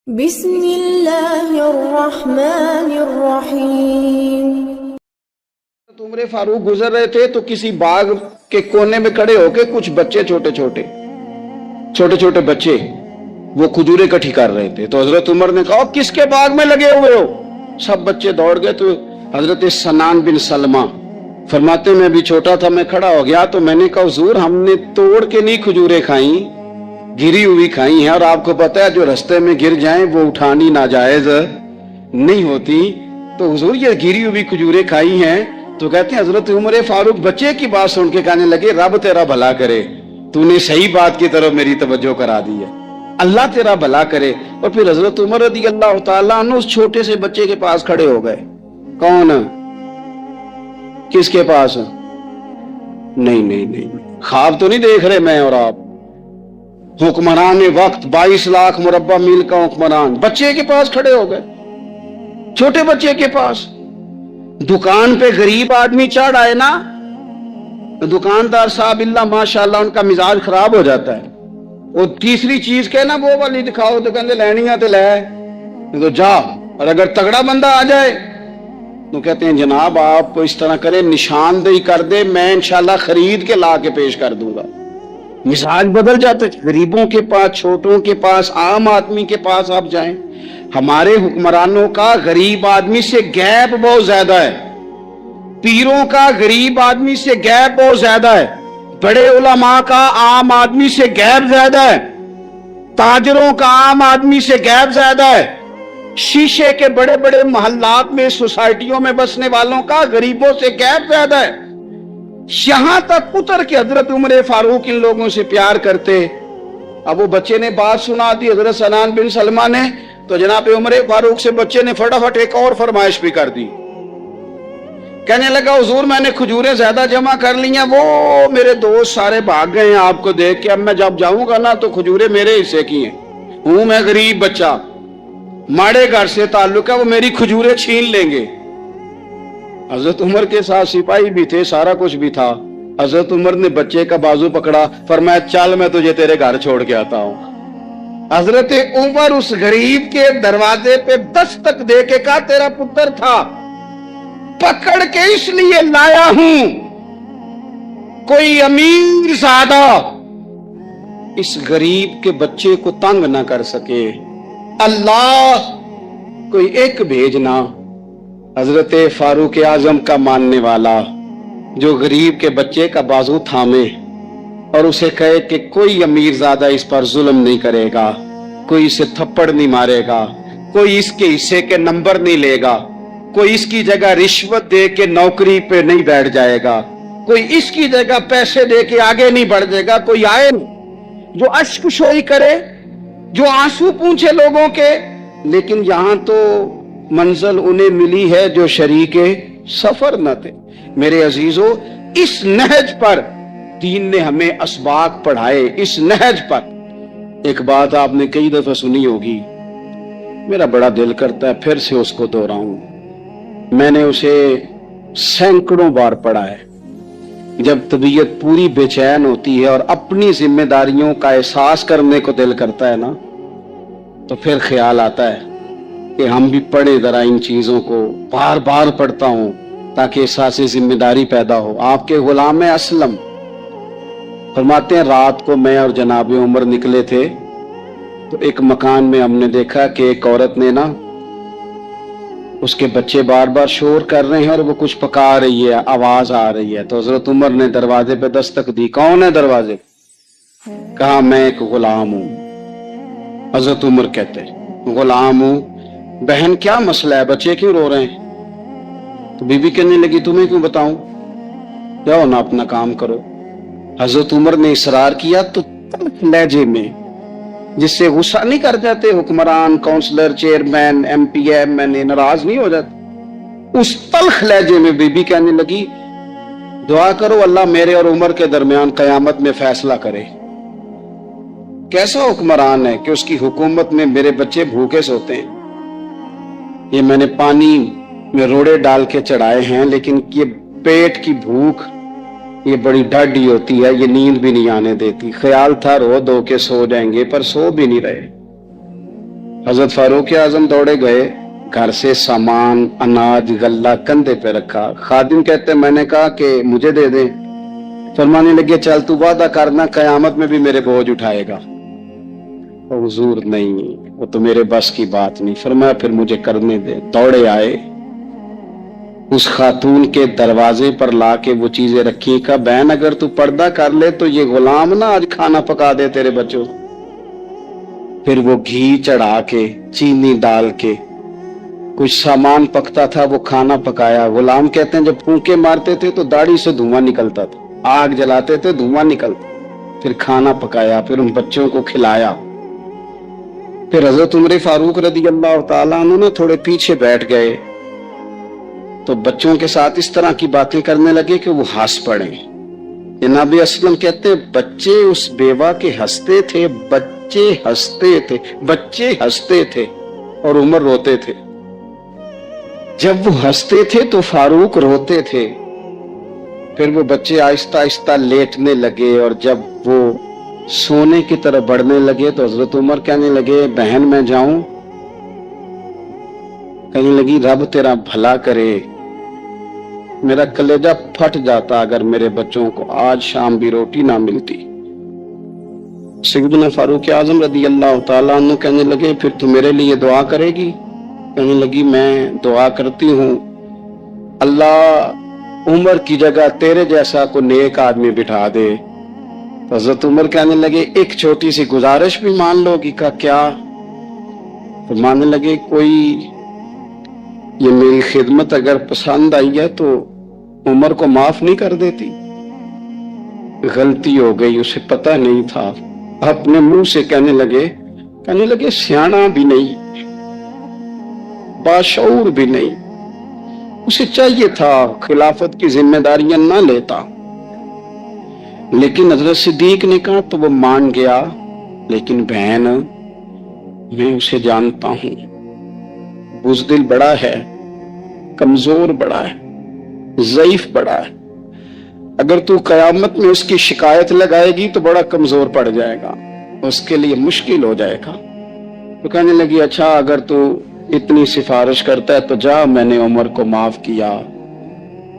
بسم اللہ الرحمن الرحیم۔ عمر فاروق گزر رہے تھے تو کسی باغ کے کونے میں کھڑے ہو کے کچھ بچے چھوٹے چھوٹے بچے وہ کھجوریں اکٹھی کر رہے تھے۔ تو حضرت عمر نے کہا کس کے باغ میں لگے ہوئے ہو؟ سب بچے دوڑ گئے۔ تو حضرت سنان بن سلمہ فرماتے میں بھی چھوٹا تھا، میں کھڑا ہو گیا تو میں نے کہا حضور ہم نے توڑ کے نہیں کھجوریں کھائیں، گری ہوئی کھائی ہیں، اور آپ کو پتہ ہے جو رستے میں گر جائیں وہ اٹھانی ناجائز نہیں ہوتی، تو حضور یہ گری ہوئی کھجوریں کھائی ہیں۔ تو کہتے ہیں حضرت عمر فاروق بچے کی بات سن کے کہنے لگے رب تیرا بھلا کرے، تو نے صحیح بات کی طرف میری توجہ کرا دی ہے، اللہ تیرا بھلا کرے۔ اور پھر حضرت عمر رضی اللہ تعالیٰ عنہ اس چھوٹے سے بچے کے پاس کھڑے ہو گئے۔ کون؟ کس کے پاس؟ نہیں خواب تو نہیں دیکھ رہے میں اور آپ، حکمران وقت 22 لاکھ مربع میل کا حکمران بچے کے پاس کھڑے ہو گئے، چھوٹے بچے کے پاس۔ دکان پہ غریب آدمی چڑھ آئے نا، دکاندار صاحب اللہ ماشاءاللہ ان کا مزاج خراب ہو جاتا ہے، وہ تیسری چیز کہنا وہ والی دکھاؤ تو کہتے لینیاں تے لے تو جا، اور اگر تگڑا بندہ آ جائے تو کہتے ہیں جناب آپ اس طرح کریں نشاندہی کر دے، میں انشاءاللہ خرید کے لا کے پیش کر دوں گا۔ مزاج بدل جاتے، غریبوں کے پاس، چھوٹوں کے پاس، عام آدمی کے پاس آپ جائیں۔ ہمارے حکمرانوں کا غریب آدمی سے گیپ بہت زیادہ ہے، پیروں کا غریب آدمی سے گیپ بہت زیادہ ہے، بڑے علماء کا عام آدمی سے گیپ زیادہ ہے، تاجروں کا عام آدمی سے گیپ زیادہ ہے، شیشے کے بڑے بڑے محلات میں سوسائٹیوں میں بسنے والوں کا غریبوں سے گیپ زیادہ ہے۔ یہاں تک اتر کے حضرت عمر فاروق ان لوگوں سے پیار کرتے۔ اب وہ بچے نے بات سنا دی حضرت سنان بن سلمہ نے، تو جناب عمر فاروق سے بچے نے فٹافٹ ایک اور فرمائش بھی کر دی، کہنے لگا حضور میں نے کھجوریں زیادہ جمع کر لی ہیں، وہ میرے دوست سارے بھاگ گئے ہیں آپ کو دیکھ کے، اب میں جب جاؤں گا نا تو کھجوریں میرے حصے کی ہیں، ہوں میں غریب بچہ، ماڑے گھر سے تعلق ہے، وہ میری کھجوریں چھین لیں گے۔ حضرت عمر کے ساتھ سپاہی بھی تھے، سارا کچھ بھی تھا۔ حضرت عمر نے بچے کا بازو پکڑا، فرمایا چل میں تجھے تیرے گھر چھوڑ کے آتا ہوں۔ حضرت عمر اس غریب کے دروازے پہ دستک دے کے کہا تیرا پتر تھا، پکڑ کے اس لیے لایا ہوں کوئی امیر زادہ اس غریب کے بچے کو تنگ نہ کر سکے، اللہ کوئی ایک بھیجنا حضرت فاروق اعظم کا ماننے والا جو غریب کے بچے کا بازو تھامے اور اسے کہے کہ کوئی امیر زادہ اس پر ظلم نہیں کرے گا، کوئی اسے تھپڑ نہیں مارے گا، کوئی اس کے حصے کے نمبر نہیں لے گا، کوئی اس کی جگہ رشوت دے کے نوکری پہ نہیں بیٹھ جائے گا، کوئی اس کی جگہ پیسے دے کے آگے نہیں بڑھ جائے گا، کوئی آئے نہیں جو اشک شوئی کرے، جو آنسو پونچھے لوگوں کے۔ لیکن یہاں تو منزل انہیں ملی ہے جو شریک سفر نہ تھے۔ میرے عزیزو اس نہج پر دین نے ہمیں اسباق پڑھائے، اس نہج پر۔ ایک بات آپ نے کئی دفعہ سنی ہوگی، میرا بڑا دل کرتا ہے پھر سے اس کو دہراؤں، میں نے اسے سینکڑوں بار پڑھا ہے۔ جب طبیعت پوری بے چین ہوتی ہے اور اپنی ذمہ داریوں کا احساس کرنے کو دل کرتا ہے نا، تو پھر خیال آتا ہے کہ ہم بھی پڑھیں ذرا ان چیزوں کو، بار بار پڑھتا ہوں تاکہ احساس ذمہ داری پیدا ہو۔ آپ کے غلام اسلم فرماتے ہیں رات کو میں اور جناب عمر نکلے تھے تو ایک مکان میں ہم نے دیکھا کہ ایک عورت نے نا، اس کے بچے بار بار شور کر رہے ہیں اور وہ کچھ پکا رہی ہے، آواز آ رہی ہے۔ تو حضرت عمر نے دروازے پہ دستک دی، کون ہے دروازے؟ کہا میں ایک غلام ہوں۔ حضرت عمر کہتے غلام ہوں، بہن کیا مسئلہ ہے، بچے کیوں رو رہے ہیں؟ تو بی بی کہنے لگی تمہیں کیوں بتاؤں، جاؤ نا اپنا کام کرو۔ حضرت عمر نے اصرار کیا تو تلخ لہجے میں، جس سے غصہ نہیں کر جاتے حکمران، councillor, chairman, M P M N ناراض نہیں ہو جاتے، اس تلخ لہجے میں بی بی کہنے لگی دعا کرو اللہ میرے اور عمر کے درمیان قیامت میں فیصلہ کرے۔ کیسا حکمران ہے کہ اس کی حکومت میں میرے بچے بھوکے سوتے ہیں، یہ میں نے پانی میں روڑے ڈال کے چڑھائے ہیں، لیکن یہ پیٹ کی بھوک یہ بڑی ڈاڈھی ہوتی ہے، یہ نیند بھی نہیں آنے دیتی، خیال تھا رو دو کے سو جائیں گے پر سو بھی نہیں رہے۔ حضرت فاروق اعظم دوڑے گئے، گھر سے سامان اناج غلہ کندھے پہ رکھا۔ خادم کہتے میں نے کہا کہ مجھے دے دیں، فرمانے لگے چل تو وعدہ کرنا قیامت میں بھی میرے بوجھ اٹھائے گا۔ حضور نہیں، وہ تو میرے بس کی بات نہیں۔ فرمایا پھر مجھے کرنے دے۔ دوڑے آئے، اس خاتون کے دروازے پر لا کے وہ چیزیں رکھی، کہا بہن اگر تو پردہ کر لے تو یہ غلام نہ آج کھانا پکا دے تیرے بچوں۔ پھر وہ گھی چڑھا کے چینی ڈال کے کچھ سامان پکتا تھا، وہ کھانا پکایا۔ غلام کہتے ہیں جب پھونکے مارتے تھے تو داڑھی سے دھواں نکلتا تھا، آگ جلاتے تھے دھواں نکلتا، پھر کھانا پکایا، پھر ان بچوں کو کھلایا۔ پھر حضرت عمر فاروق رضی اللہ تعالیٰ عنہ نے تھوڑے پیچھے بیٹھ گئے تو بچوں کے ساتھ اس طرح کی باتیں کرنے لگے کہ وہ ہنس پڑے۔ جناب اسلم کہتے ہیں بچے اس بیوہ کے ہنستے تھے، بچے ہنستے تھے اور عمر روتے تھے۔ جب وہ ہنستے تھے تو فاروق روتے تھے۔ پھر وہ بچے آہستہ آہستہ لیٹنے لگے، اور جب وہ سونے کی طرف بڑھنے لگے تو حضرت عمر کہنے لگے بہن میں جاؤں؟ کہنے لگی رب تیرا بھلا کرے، میرا کلیجہ پھٹ جاتا اگر میرے بچوں کو آج شام بھی روٹی نہ ملتی۔ سیدنا فاروق اعظم رضی اللہ تعالیٰ عنہ کہنے لگے پھر تو میرے لیے دعا کرے گی؟ کہنے لگی میں دعا کرتی ہوں اللہ عمر کی جگہ تیرے جیسا کو نیک آدمی بٹھا دے۔ حضرت عمر کہنے لگے ایک چھوٹی سی گزارش بھی مان لو گی؟ کا کیا؟ فرمانے لگے کوئی یہ میری خدمت اگر پسند آئی ہے تو عمر کو معاف نہیں کر دیتی؟ غلطی ہو گئی، اسے پتہ نہیں تھا۔ اپنے منہ سے کہنے لگے سیانا بھی نہیں، باشعور بھی نہیں، اسے چاہیے تھا خلافت کی ذمہ داریاں نہ لیتا۔ لیکن حضرت صدیق نے کہا تو وہ مان گیا، لیکن بہن میں اسے جانتا ہوں، بزدل بڑا ہے، کمزور بڑا ہے، ضعیف بڑا ہے، اگر تو قیامت میں اس کی شکایت لگائے گی تو بڑا کمزور پڑ جائے گا، اس کے لیے مشکل ہو جائے گا۔ تو کہنے لگی اچھا اگر تو اتنی سفارش کرتا ہے تو جا، میں نے عمر کو معاف کیا۔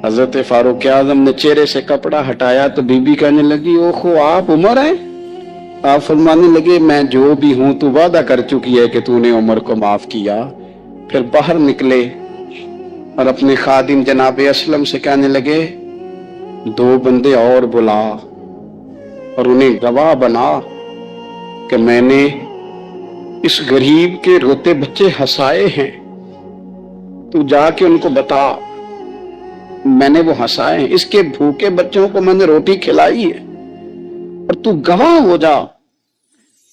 حضرت فاروق اعظم نے چہرے سے کپڑا ہٹایا تو بی بی کہنے لگی اوہو آپ عمر ہیں؟ آپ فرمانے لگے میں جو بھی ہوں تو وعدہ کر چکی ہے کہ تو نے عمر کو معاف کیا۔ پھر باہر نکلے اور اپنے خادم جناب اسلم سے کہنے لگے 2 بندے اور بلا اور انہیں گواہ بنا کہ میں نے اس غریب کے روتے بچے ہنسائے ہیں، تو جا کے ان کو بتا میں نے وہ ہنسائے ہیں، اس کے بھوکے بچوں کو میں نے روٹی کھلائی ہے، اور تو گواہ ہو جا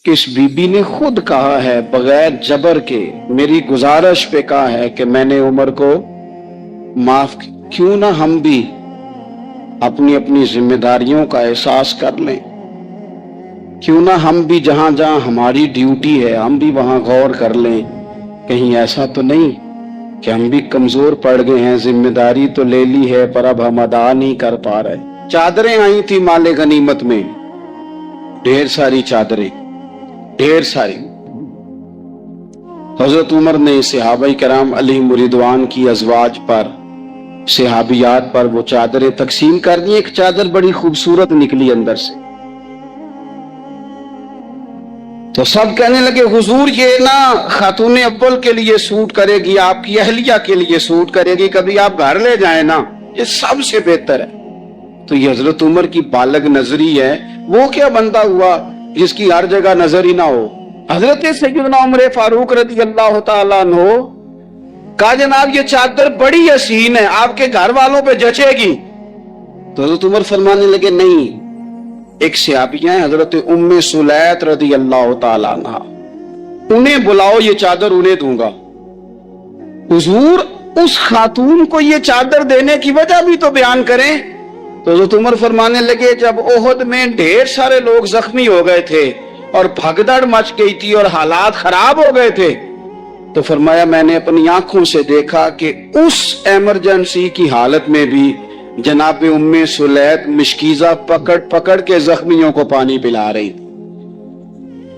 کہ اس بی بی نے خود کہا ہے بغیر جبر کے، میری گزارش پہ کہا ہے کہ میں نے عمر کو معاف کی۔ کیوں نہ ہم بھی اپنی اپنی ذمہ داریوں کا احساس کر لیں، کیوں نہ ہم بھی جہاں جہاں ہماری ڈیوٹی ہے ہم بھی وہاں غور کر لیں، کہیں ایسا تو نہیں کہ ہم بھی کمزور پڑ گئے ہیں، ذمہ داری تو لے لی ہے پر اب ہم ادا نہیں کر پا رہے۔ چادریں آئی تھی مال غنیمت میں، ڈھیر ساری چادریں، ڈھیر ساری۔ حضرت عمر نے صحابہ کرام علیہم رضوان کی ازواج پر، صحابیات پر وہ چادریں تقسیم کر دی۔ ایک چادر بڑی خوبصورت نکلی اندر سے، تو سب کہنے لگے حضور یہ نہ خاتون اول کے لیے سوٹ کرے گی، آپ کی اہلیہ کے لیے سوٹ کرے گی، کبھی آپ گھر لے جائیں نا، یہ سب سے بہتر ہے۔ تو یہ حضرت عمر کی بالغ نظری ہے، وہ کیا بندہ ہوا جس کی ہر جگہ نظر ہی نہ ہو۔ حضرت سیدنا عمر فاروق رضی اللہ تعالیٰ عنہ کہا جناب یہ چادر بڑی حسین ہے، آپ کے گھر والوں پہ جچے گی؟ تو حضرت عمر فرمانے لگے نہیں، ایک صحابیہ ہیں حضرت ام سلیت رضی اللہ تعالیٰ عنہ، انہیں بلاؤ یہ چادر انہیں دوں گا۔ حضور اس خاتون کو یہ چادر دینے کی وجہ بھی تو بیان کریں۔ تو حضرت عمر فرمانے لگے جب احد میں ڈھیر سارے لوگ زخمی ہو گئے تھے اور بھگدڑ مچ گئی تھی اور حالات خراب ہو گئے تھے، تو فرمایا میں نے اپنی آنکھوں سے دیکھا کہ اس ایمرجنسی کی حالت میں بھی جناب ام سلیت مشکیزہ پکڑ پکڑ کے زخمیوں کو پانی پلا رہی تھی۔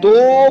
2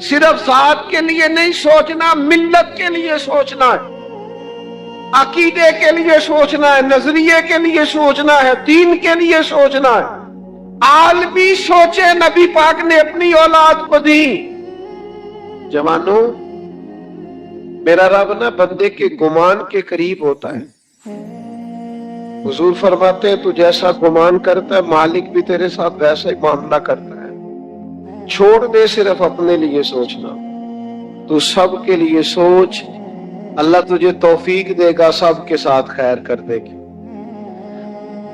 صرف ذات کے لیے نہیں سوچنا، ملت کے لیے سوچنا ہے، عقیدے کے لیے سوچنا ہے، نظریے کے لیے سوچنا ہے، دین کے لیے سوچنا ہے۔ عالمی سوچے نبی پاک نے اپنی اولاد کو دی۔ جوانوں، میرا رب نا بندے کے گمان کے قریب ہوتا ہے۔ حضور فرماتے ہیں تو جیسا گمان کرتا ہے مالک بھی تیرے ساتھ ویسا ہی معاملہ کرتا ہے۔ چھوڑ دے صرف اپنے لیے سوچنا، تو سب کے لیے سوچ، اللہ تجھے توفیق دے گا، سب کے ساتھ خیر کر دے گی۔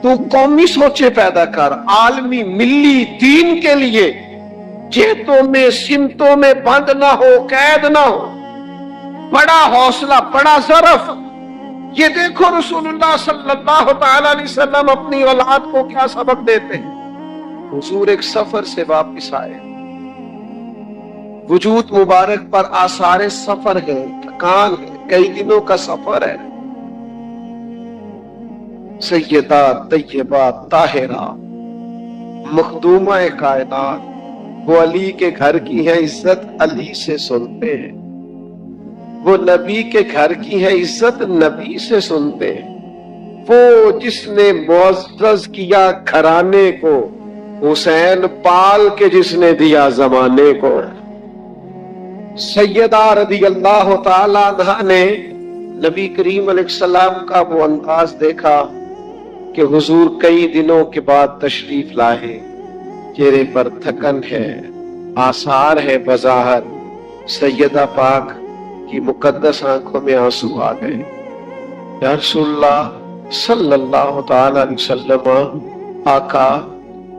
تو قومی سوچے پیدا کر، عالمی ملی دین کے لیے، جہتوں میں سمتوں میں بند نہ ہو، قید نہ ہو، بڑا حوصلہ، بڑا ظرف۔ یہ دیکھو رسول اللہ صلی اللہ تعالی علیہ وسلم اپنی اولاد کو کیا سبق دیتے ہیں۔ حضور ایک سفر سے واپس آئے، وجود مبارک پر آثار سفر ہے، تھکان ہے، کئی دنوں کا سفر ہے۔ سیدہ طیبہ طاہرہ مخدومہ کائنات، وہ علی کے گھر کی ہے، عزت علی سے سنتے ہیں۔ وہ نبی کے گھر کی ہے، عزت نبی سے سنتے ہیں۔ وہ جس نے معزز کیا گھرانے کو، حسین پال کے جس نے دیا زمانے کو۔ سیدہ رضی اللہ تعالی عنہا نے نبی کریم علیہ السلام کا وہ انداز دیکھا کہ حضور کئی دنوں کے بعد تشریف لائے، چہرے پر تھکن ہے، آثار ہے بظاہر۔ سیدہ پاک کی مقدس آنکھوں میں آنسو آ گئے۔ یا رسول اللہ صلی اللہ تعالی علیہ وسلم، آقا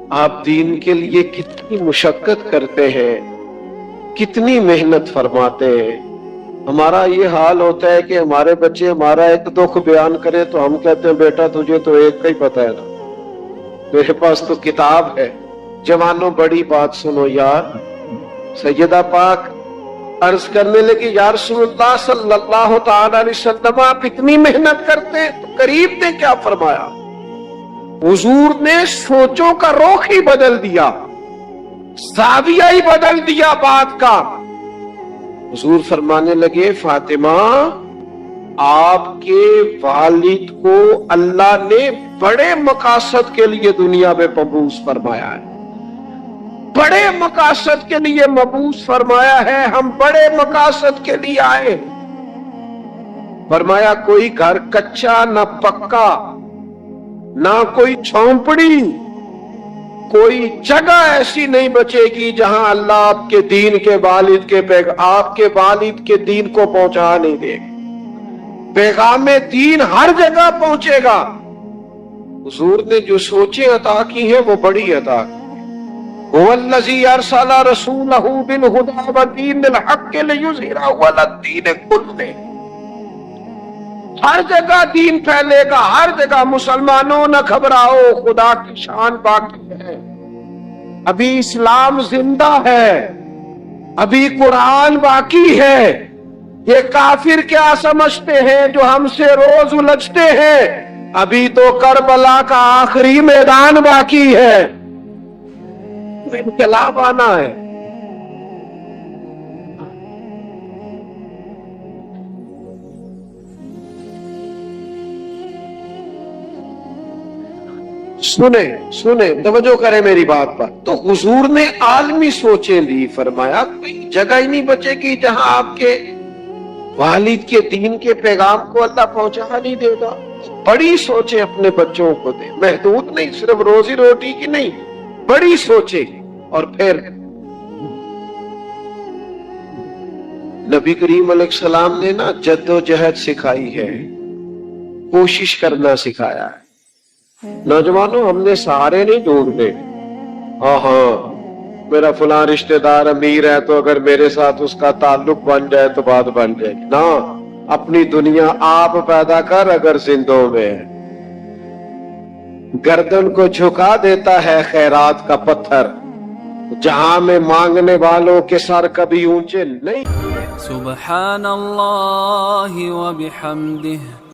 آپ دین کے لیے کتنی مشقت کرتے ہیں، کتنی محنت فرماتے ہیں۔ ہمارا یہ حال ہوتا ہے کہ ہمارے بچے ہمارا ایک دکھ بیان کرے تو ہم کہتے ہیں بیٹا تجھے تو ایک کا ہی پتہ ہے نا، میرے پاس تو کتاب ہے۔ جوانوں بڑی بات سنو یار۔ سیدہ پاک عرض کرنے لگی، یا رسول اللہ صلی اللہ تعالی علیہ وسلم آپ اتنی محنت کرتے ہیں تو قریب نے کیا فرمایا؟ حضور نے سوچوں کا رخ ہی بدل دیا، زاویہ ہی بدل دیا بات کا۔ حضور فرمانے لگے، فاطمہ آپ کے والد کو اللہ نے بڑے مقاصد کے لیے دنیا میں مبعوث فرمایا ہے، بڑے مقاصد کے لیے مبعوث فرمایا ہے، ہم بڑے مقاصد کے لیے آئے۔ فرمایا کوئی گھر کچا نہ پکا، نہ کوئی جھونپڑی، کوئی جگہ ایسی نہیں بچے گی جہاں اللہ آپ کے دین کے والد کے آپ کے والد کے دین کو پہنچا نہیں دے گا۔ پیغام دین ہر جگہ پہنچے گا۔ حضور نے جو سوچیں عطا کی ہیں وہ بڑی عطا کی۔ هو الذی ارسل رسولہ بالہدی ودین الحق لیظہرہ علی الدین کلہ۔ ہر جگہ دین پھیلے گا، ہر جگہ۔ مسلمانوں نہ گھبراؤ، خدا کی شان باقی ہے، ابھی اسلام زندہ ہے، ابھی قرآن باقی ہے۔ یہ کافر کیا سمجھتے ہیں جو ہم سے روز الجھتے ہیں؟ ابھی تو کربلا کا آخری میدان باقی ہے، انقلاب آنا ہے۔ سنیں توجہ کریں میری بات پر۔ تو حضور نے عالمی سوچیں دی، فرمایا کوئی جگہ ہی نہیں بچے گی جہاں آپ کے والد کے دین کے پیغام کو اللہ پہنچا نہیں دے گا۔ بڑی سوچیں اپنے بچوں کو دے، محدود نہیں، صرف روزی روٹی کی نہیں، بڑی سوچیں۔ اور پھر نبی کریم علیہ السلام نے نا جد و جہد سکھائی ہے، کوشش کرنا سکھایا ہے۔ نوجوانوں ہم نے سہارے نہیں ڈھونڈنے، ہاں میرا فلاں رشتہ دار امیر ہے تو اگر میرے ساتھ اس کا تعلق بن جائے تو بات بن جائے گی، نہ، اپنی دنیا آپ پیدا کر اگر زندوں میں ہے۔ گردن کو جھکا دیتا ہے خیرات کا پتھر، جہاں میں مانگنے والوں کے سر کبھی اونچے نہیں۔ سبحان اللہ و بحمدہ